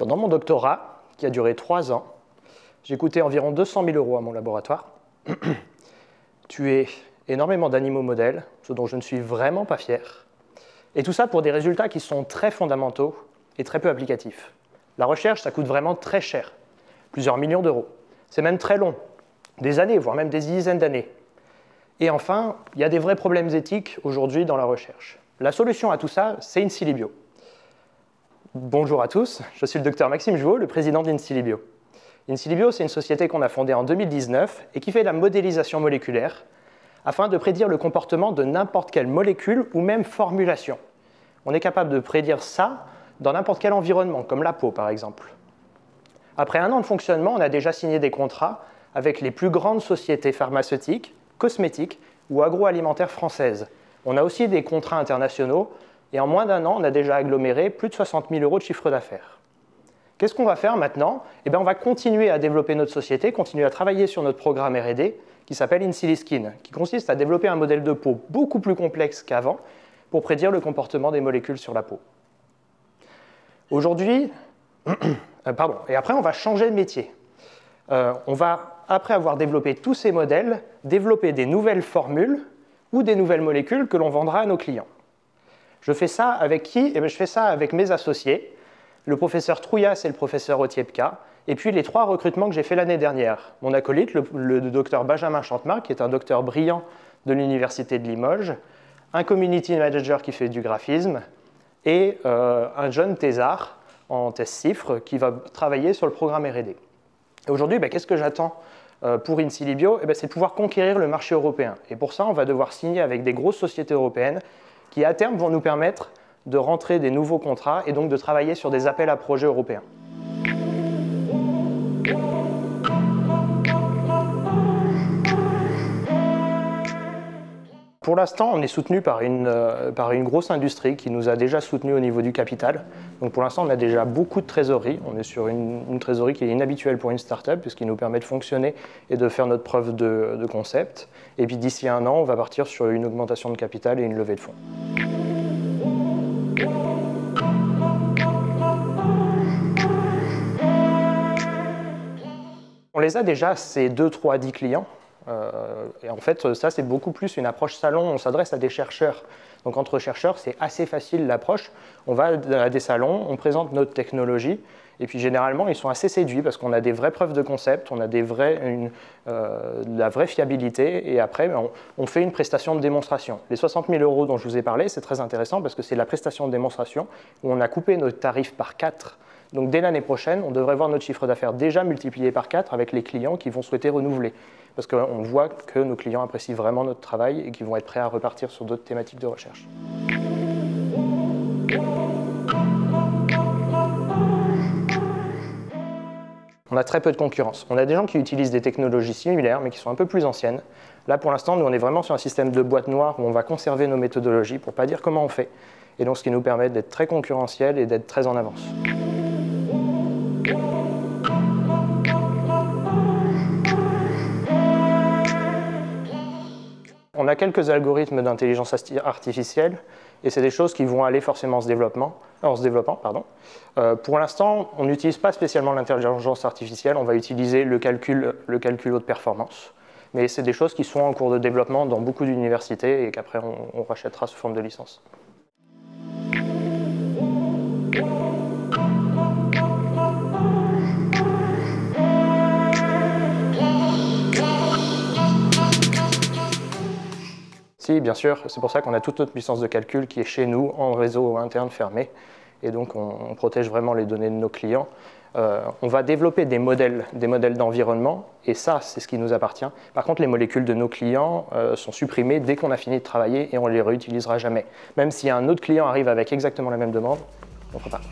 Pendant mon doctorat, qui a duré 3 ans, j'ai coûté environ 200 000 € à mon laboratoire, tué énormément d'animaux modèles, ce dont je ne suis vraiment pas fier, et tout ça pour des résultats qui sont très fondamentaux et très peu applicatifs. La recherche, ça coûte vraiment très cher, plusieurs millions d'euros. C'est même très long, des années, voire même des dizaines d'années. Et enfin, il y a des vrais problèmes éthiques aujourd'hui dans la recherche. La solution à tout ça, c'est InSilibio. Bonjour à tous, je suis le docteur Maxime Jouot, le président d'InSilibio. InSilibio, c'est une société qu'on a fondée en 2019 et qui fait de la modélisation moléculaire afin de prédire le comportement de n'importe quelle molécule ou même formulation. On est capable de prédire ça dans n'importe quel environnement, comme la peau par exemple. Après 1 an de fonctionnement, on a déjà signé des contrats avec les plus grandes sociétés pharmaceutiques, cosmétiques ou agroalimentaires françaises. On a aussi des contrats internationaux et en moins d'1 an, on a déjà aggloméré plus de 60 000 € de chiffre d'affaires. Qu'est-ce qu'on va faire maintenant? On va continuer à développer notre société, continuer à travailler sur notre programme R&D qui s'appelle InSiliskin, qui consiste à développer un modèle de peau beaucoup plus complexe qu'avant pour prédire le comportement des molécules sur la peau. Aujourd'hui, et après on va changer de métier. On va, après avoir développé tous ces modèles, développer des nouvelles formules ou des nouvelles molécules que l'on vendra à nos clients. Je fais ça avec qui? Je fais ça avec mes associés, le professeur Trouillas et le professeur Otiepka, et puis les 3 recrutements que j'ai fait l'année dernière. Mon acolyte, le docteur Benjamin Chantemar, qui est un docteur brillant de l'Université de Limoges, un community manager qui fait du graphisme, et un jeune thésard en thèse CIFRE qui va travailler sur le programme R&D. Et aujourd'hui, qu'est-ce que j'attends pour InSilibio? C'est de pouvoir conquérir le marché européen. Et pour ça, on va devoir signer avec des grosses sociétés européennes qui, à terme, vont nous permettre de rentrer des nouveaux contrats et donc de travailler sur des appels à projets européens. Pour l'instant, on est soutenu par une grosse industrie qui nous a déjà soutenus au niveau du capital. Donc pour l'instant, on a déjà beaucoup de trésorerie. On est sur une trésorerie qui est inhabituelle pour une start-up puisqu'il nous permet de fonctionner et de faire notre preuve de concept. Et puis d'ici 1 an, on va partir sur une augmentation de capital et une levée de fonds. On les a déjà, ces 2-3-10 clients. Et en fait, ça, c'est beaucoup plus une approche salon. On s'adresse à des chercheurs. Donc, entre chercheurs, c'est assez facile l'approche. On va à des salons, on présente notre technologie. Et puis, généralement, ils sont assez séduits parce qu'on a des vraies preuves de concept, on a de la vraie fiabilité. Et après, on fait une prestation de démonstration. Les 60 000 € dont je vous ai parlé, c'est très intéressant parce que c'est la prestation de démonstration où on a coupé notre tarif par 4. Donc, dès l'année prochaine, on devrait voir notre chiffre d'affaires déjà multiplié par 4 avec les clients qui vont souhaiter renouveler. Parce qu'on voit que nos clients apprécient vraiment notre travail et qu'ils vont être prêts à repartir sur d'autres thématiques de recherche. On a très peu de concurrence. On a des gens qui utilisent des technologies similaires, mais qui sont un peu plus anciennes. Là, pour l'instant, nous, on est vraiment sur un système de boîte noire où on va conserver nos méthodologies pour ne pas dire comment on fait. Et donc, ce qui nous permet d'être très concurrentiel et d'être très en avance. On a quelques algorithmes d'intelligence artificielle et c'est des choses qui vont aller forcément en se développant. Pour l'instant, on n'utilise pas spécialement l'intelligence artificielle, on va utiliser le calcul haute performance. Mais c'est des choses qui sont en cours de développement dans beaucoup d'universités et qu'après on rachètera sous forme de licence. Si, bien sûr, c'est pour ça qu'on a toute notre puissance de calcul qui est chez nous, en réseau interne fermé. Et donc, on protège vraiment les données de nos clients. On va développer des modèles d'environnement, et ça, c'est ce qui nous appartient. Par contre, les molécules de nos clients sont supprimées dès qu'on a fini de travailler et on ne les réutilisera jamais. Même si un autre client arrive avec exactement la même demande, on ne fera pas.